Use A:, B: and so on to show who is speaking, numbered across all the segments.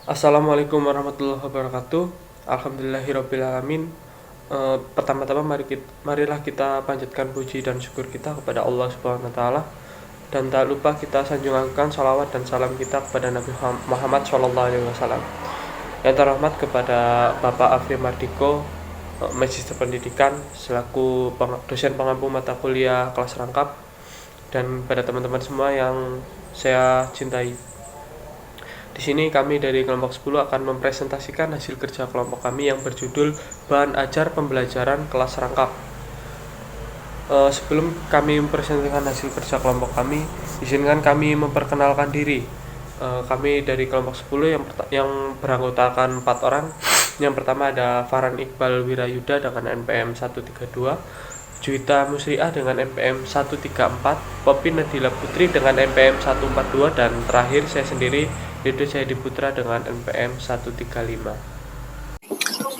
A: Assalamualaikum warahmatullahi wabarakatuh. Alhamdulillahirobbilalamin. Pertama-tama marilah kita panjatkan puji dan syukur kita kepada Allah Subhanahu wa taala, dan tak lupa kita sanjungkan salawat dan salam kita kepada Nabi Muhammad SAW. Yang terhormat kepada Bapak Afri Mardiko, Magister Pendidikan selaku dosen pengampu mata kuliah kelas rangkap, dan pada teman-teman semua yang saya cintai. Di sini kami dari kelompok 10 akan mempresentasikan hasil kerja kelompok kami yang berjudul Bahan Ajar Pembelajaran Kelas Rangkap. Sebelum kami mempresentasikan hasil kerja kelompok kami, izinkan kami memperkenalkan diri. Kami dari kelompok 10 yang beranggotakan 4 orang. Yang pertama ada Farhan Iqbal Wirayuda dengan NPM 132, Juwita Musriah dengan NPM 134, Poppy Nadila Putri dengan NPM 142, dan terakhir saya sendiri, Yaitu Jayadi Putra dengan NPM 135.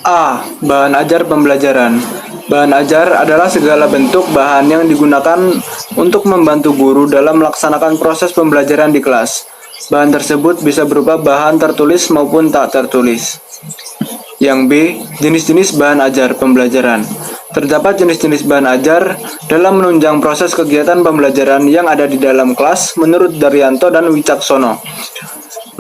B: A. Bahan ajar pembelajaran. Bahan ajar adalah segala bentuk bahan yang digunakan untuk membantu guru dalam melaksanakan proses pembelajaran di kelas. Bahan tersebut bisa berupa bahan tertulis maupun tak tertulis. Yang B. Jenis-jenis bahan ajar pembelajaran. Terdapat jenis-jenis bahan ajar dalam menunjang proses kegiatan pembelajaran yang ada di dalam kelas menurut Daryanto dan Wicaksono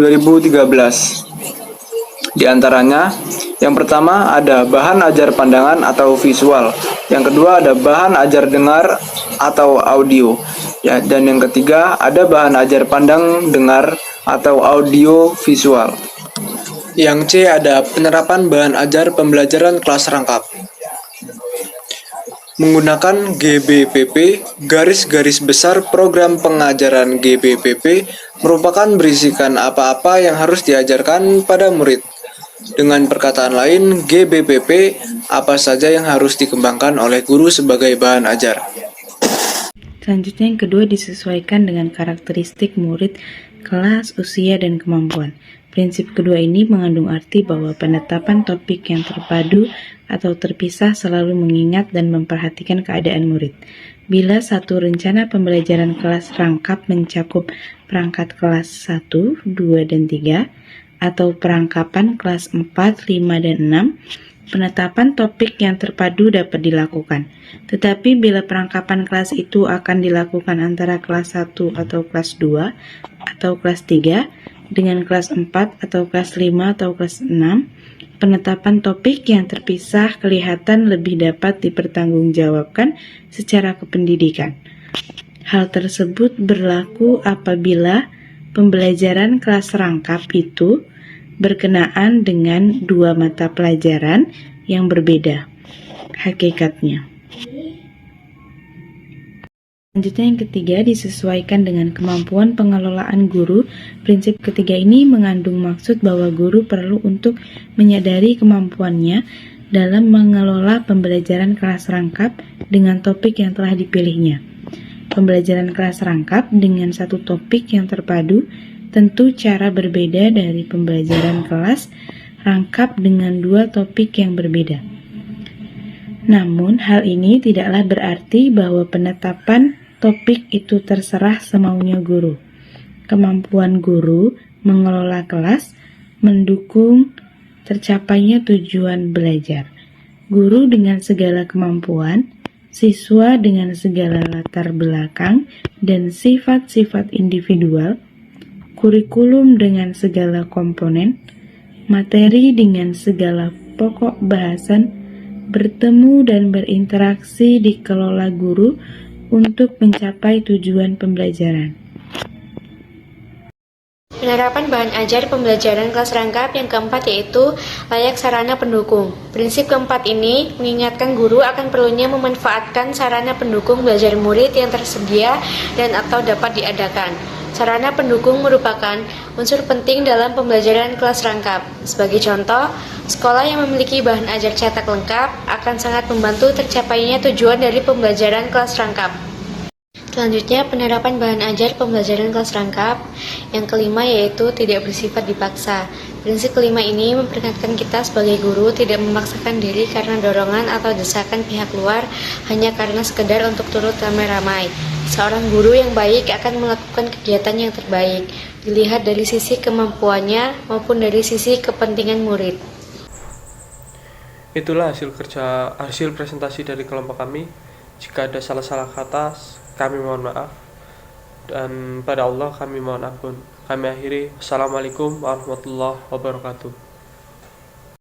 B: 2013. Di antaranya, yang pertama ada bahan ajar pandangan atau visual, yang kedua ada bahan ajar dengar atau audio, dan yang ketiga ada bahan ajar pandang dengar atau audio visual. Yang C ada penerapan bahan ajar pembelajaran kelas rangkap. Menggunakan GBPP, garis-garis besar program pengajaran GBPP merupakan berisikan apa-apa yang harus diajarkan pada murid. Dengan perkataan lain, GBPP apa saja yang harus dikembangkan oleh guru sebagai bahan ajar.
C: Selanjutnya yang kedua disesuaikan dengan karakteristik murid, kelas, usia, dan kemampuan. Prinsip kedua ini mengandung arti bahwa penetapan topik yang terpadu atau terpisah selalu mengingat dan memperhatikan keadaan murid. Bila satu rencana pembelajaran kelas rangkap mencakup perangkat kelas 1, 2, dan 3, atau perangkapan kelas 4, 5, dan 6, penetapan topik yang terpadu dapat dilakukan. Tetapi bila perangkapan kelas itu akan dilakukan antara kelas 1 atau kelas 2 atau kelas 3 dengan kelas 4 atau kelas 5 atau kelas 6, penetapan topik yang terpisah kelihatan lebih dapat dipertanggungjawabkan secara kependidikan. Hal tersebut berlaku apabila pembelajaran kelas rangkap itu berkenaan dengan dua mata pelajaran yang berbeda hakikatnya. Selanjutnya yang ketiga disesuaikan dengan kemampuan pengelolaan guru. Prinsip ketiga ini mengandung maksud bahwa guru perlu untuk menyadari kemampuannya dalam mengelola pembelajaran kelas rangkap dengan topik yang telah dipilihnya. Pembelajaran kelas rangkap dengan satu topik yang terpadu tentu cara berbeda dari pembelajaran kelas rangkap dengan dua topik yang berbeda. Namun, hal ini tidaklah berarti bahwa penetapan topik itu terserah semaunya guru. Kemampuan guru mengelola kelas mendukung tercapainya tujuan belajar. Guru dengan segala kemampuan, siswa dengan segala latar belakang dan sifat-sifat individual, kurikulum dengan segala komponen, materi dengan segala pokok bahasan, bertemu dan berinteraksi dikelola guru untuk mencapai tujuan pembelajaran.
D: Penerapan bahan ajar pembelajaran kelas rangkap yang keempat yaitu layak sarana pendukung. Prinsip keempat ini mengingatkan guru akan perlunya memanfaatkan sarana pendukung belajar murid yang tersedia dan atau dapat diadakan. Sarana pendukung merupakan unsur penting dalam pembelajaran kelas rangkap. Sebagai contoh, sekolah yang memiliki bahan ajar cetak lengkap akan sangat membantu tercapainya tujuan dari pembelajaran kelas rangkap. Selanjutnya, penerapan bahan ajar pembelajaran kelas rangkap. Yang kelima yaitu tidak bersifat dipaksa. Prinsip kelima ini memperingatkan kita sebagai guru tidak memaksakan diri karena dorongan atau desakan pihak luar hanya karena sekedar untuk turut ramai-ramai. Seorang guru yang baik akan melakukan kegiatan yang terbaik, dilihat dari sisi kemampuannya maupun dari sisi kepentingan murid.
A: Itulah hasil presentasi dari kelompok kami. Jika ada salah-salah kata, kami mohon maaf. Dan pada Allah kami mohon ampun. Kami akhiri. Assalamualaikum warahmatullahi wabarakatuh.